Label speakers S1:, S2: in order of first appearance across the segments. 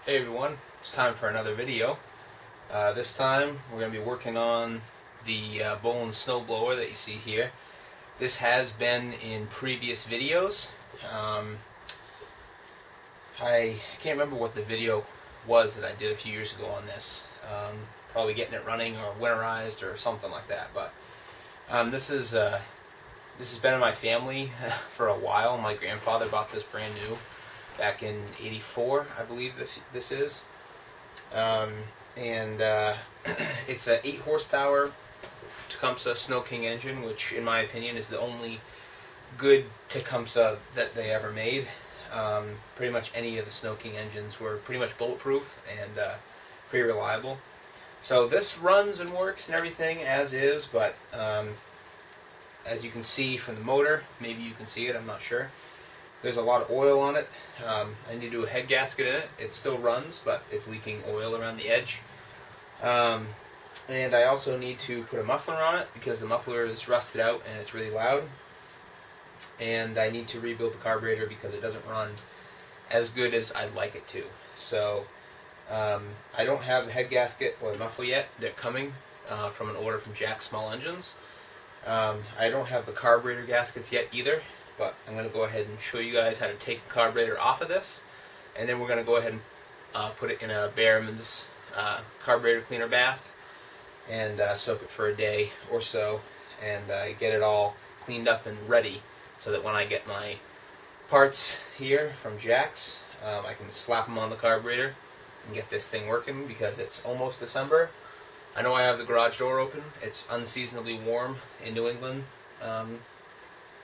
S1: Hey everyone, it's time for another video. This time we're going to be working on the Bolens snowblower that you see here. This has been in previous videos. I can't remember what the video was that I did a few years ago on this. Probably getting it running or winterized or something like that. But this has been in my family for a while. My grandfather bought this brand new back in '84, I believe this is. It's an 8 horsepower Tecumseh Snow King engine, which in my opinion is the only good Tecumseh that they ever made. Pretty much any of the Snow King engines were pretty much bulletproof and pretty reliable. So this runs and works and everything as is, but as you can see from the motor, maybe you can see it, I'm not sure, there's a lot of oil on it. I need to do a head gasket in it. It still runs, but it's leaking oil around the edge. And I also need to put a muffler on it because the muffler is rusted out and it's really loud. And I need to rebuild the carburetor because it doesn't run as good as I'd like it to. So I don't have the head gasket or the muffler yet. They're coming from an order from Jack's Small Engines. I don't have the carburetor gaskets yet either, but I'm going to go ahead and show you guys how to take the carburetor off of this, and then we're going to go ahead and put it in a Behrman's carburetor cleaner bath and soak it for a day or so and get it all cleaned up and ready so that when I get my parts here from Jack's, I can slap them on the carburetor and get this thing working because it's almost December. I know I have the garage door open. It's unseasonably warm in New England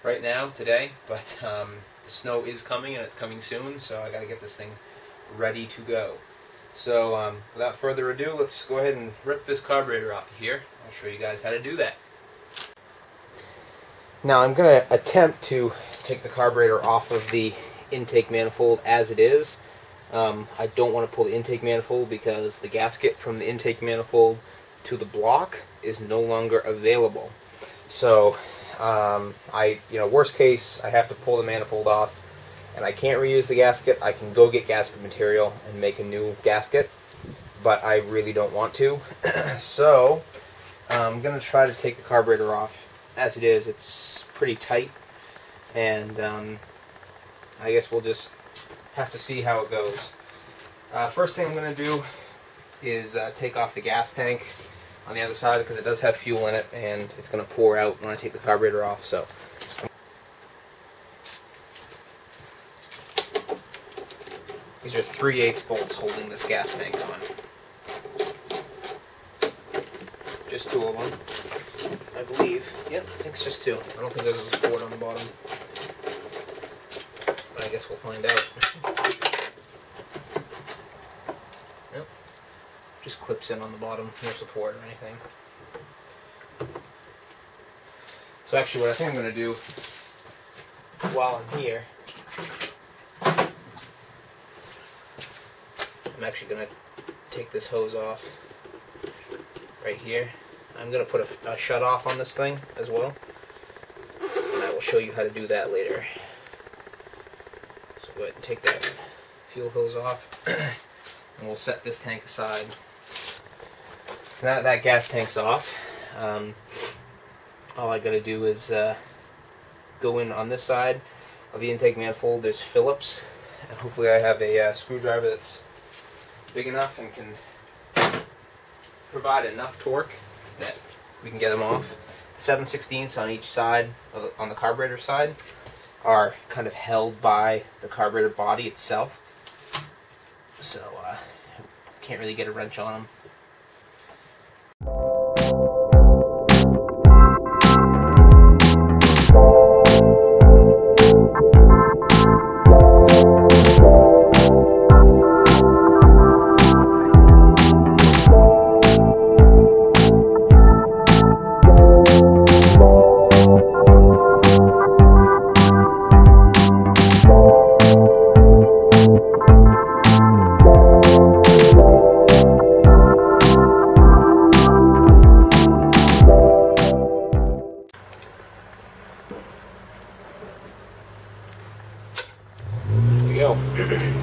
S1: right now, today, but the snow is coming and it's coming soon, so I got to get this thing ready to go. So without further ado, let's go ahead and rip this carburetor off of here. I'll show you guys how to do that. Now I'm going to attempt to take the carburetor off of the intake manifold as it is. I don't want to pull the intake manifold because the gasket from the intake manifold to the block is no longer available. So worst case, I have to pull the manifold off and I can't reuse the gasket. I can go get gasket material and make a new gasket, but I really don't want to. So I'm going to try to take the carburetor off as it is. It's pretty tight, and I guess we'll just have to see how it goes. First thing I'm going to do is take off the gas tank on the other side because it does have fuel in it and it's going to pour out when I take the carburetor off. So these are 3/8 bolts holding this gas tank on. Just 2 of them, I believe. Yep, I think it's just 2. I don't think there's a support on the bottom, but I guess we'll find out. Yep, just clips in on the bottom, no support or anything. So actually what I think I'm going to do while I'm here, I'm actually going to take this hose off right here. I'm going to put a shut off on this thing as well, and I will show you how to do that later. So go ahead and take that fuel hose off and we'll set this tank aside. So now that gas tank's off, all I got to do is go in on this side of the intake manifold. There's Phillips, and hopefully I have a screwdriver that's big enough and can provide enough torque that we can get them off. The 7/16 on each side, on the carburetor side, are kind of held by the carburetor body itself, so can't really get a wrench on them.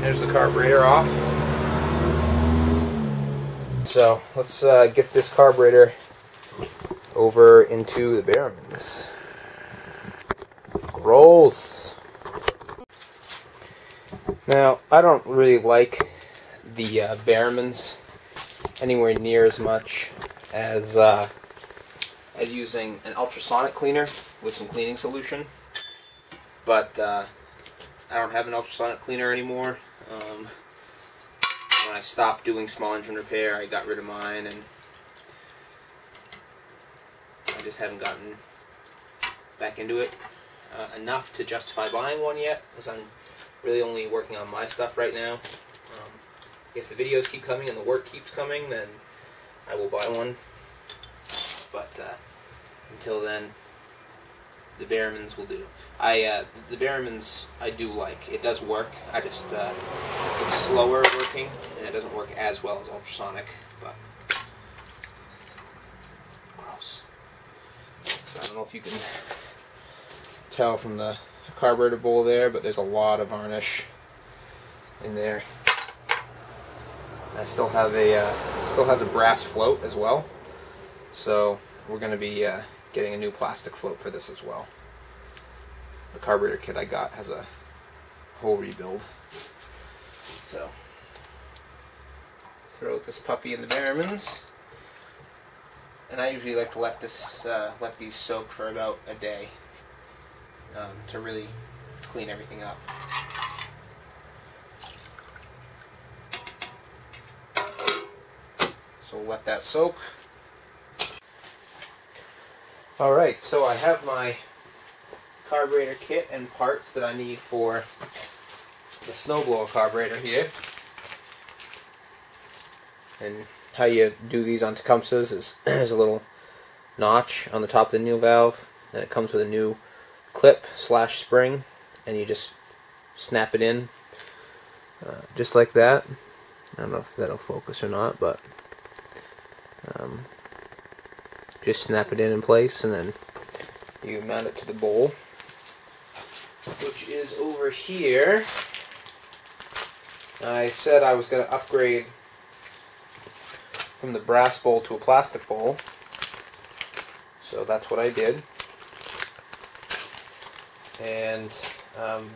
S1: There's the carburetor off. So let's get this carburetor over into the bearings. Gross. Now, I don't really like the Bearmans anywhere near as much as using an ultrasonic cleaner with some cleaning solution. But I don't have an ultrasonic cleaner anymore. When I stopped doing small engine repair, I got rid of mine, and I just haven't gotten back into it enough to justify buying one yet, because I'm really only working on my stuff right now. If the videos keep coming and the work keeps coming, then I will buy one. But until then, the Bearmans will do. The Bearmans I do like. It does work. I just it's slower working, and it doesn't work as well as ultrasonic. But gross. So I don't know if you can tell from the carburetor bowl there, but there's a lot of varnish in there. I still have still has a brass float as well, so we're going to be getting a new plastic float for this as well. The carburetor kit I got has a whole rebuild. So throw this puppy in the Bearmans, and I usually like to let these soak for about a day to really clean everything up. So we'll let that soak. Alright, so I have my carburetor kit and parts that I need for the snowblower carburetor here. And how you do these on Tecumsehs is there's a little notch on the top of the new valve, and it comes with a new clip / spring, and you just snap it in just like that. I don't know if that'll focus or not, but just snap it in place, and then you mount it to the bowl, which is over here. I said I was going to upgrade from the brass bowl to a plastic bowl, so that's what I did. And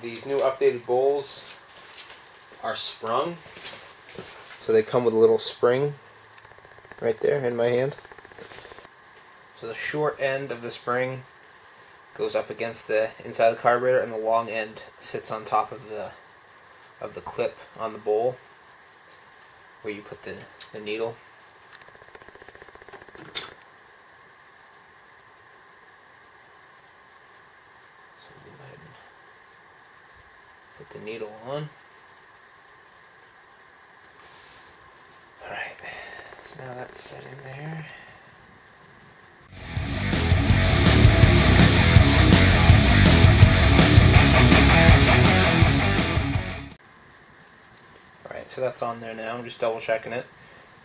S1: these new updated bowls are sprung, so they come with a little spring right there in my hand. So the short end of the spring goes up against the inside of the carburetor, and the long end sits on top of the clip on the bowl where you put the needle. So we'll go ahead and put the needle on. Alright, so now that's set in there. So that's on there now. I'm just double checking it.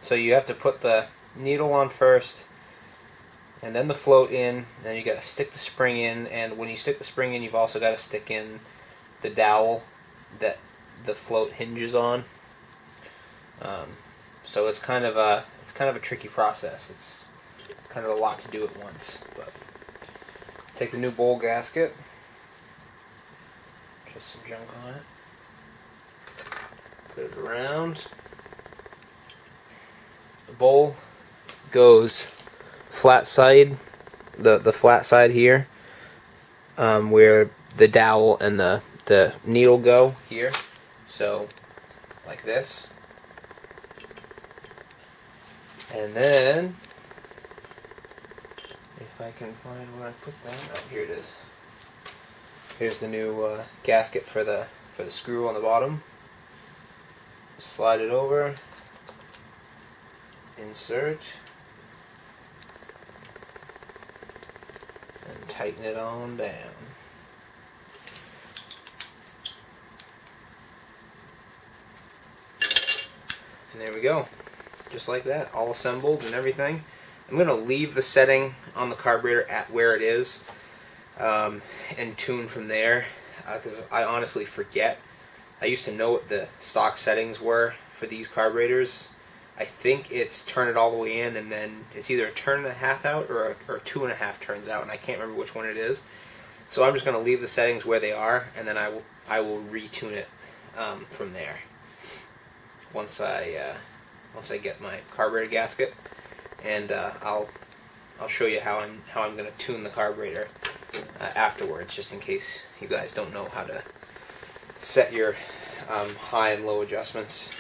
S1: So you have to put the needle on first, and then the float in, and then you got to stick the spring in, and when you stick the spring in, you've also got to stick in the dowel that the float hinges on. So it's kind of a tricky process. It's kind of a lot to do at once. But take the new bowl gasket, just some junk on it. Put it around. The bowl goes flat side, the flat side here, where the dowel and the needle go here. So like this. And then if I can find where I put that, oh, here it is. Here's the new gasket for the screw on the bottom. Slide it over, insert, and tighten it on down. And there we go, just like that, all assembled and everything. I'm going to leave the setting on the carburetor at where it is and tune from there, because I honestly forget. I used to know what the stock settings were for these carburetors, I think it's turn it all the way in, and then it's either a turn and a half out or 2.5 turns out, and I can't remember which one it is. So I'm just going to leave the settings where they are, and then I will retune it from there. Once I get my carburetor gasket, and I'll show you how I'm going to tune the carburetor afterwards, just in case you guys don't know how to set your high and low adjustments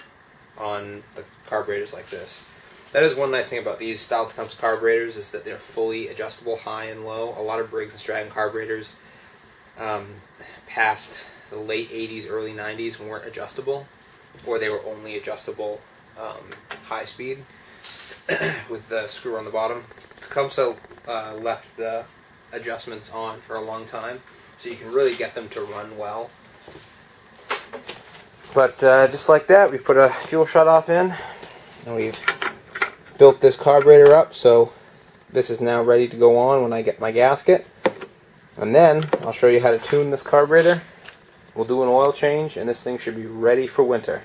S1: on the carburetors like this. That is one nice thing about these style Tecumseh carburetors, is that they're fully adjustable high and low. A lot of Briggs and Stratton carburetors past the late 80s, early 90s weren't adjustable, or they were only adjustable high speed with the screw on the bottom. Tecumseh left the adjustments on for a long time, so you can really get them to run well. But just like that, we put a fuel shutoff in, and we've built this carburetor up, so this is now ready to go on when I get my gasket. And then I'll show you how to tune this carburetor. We'll do an oil change, and this thing should be ready for winter.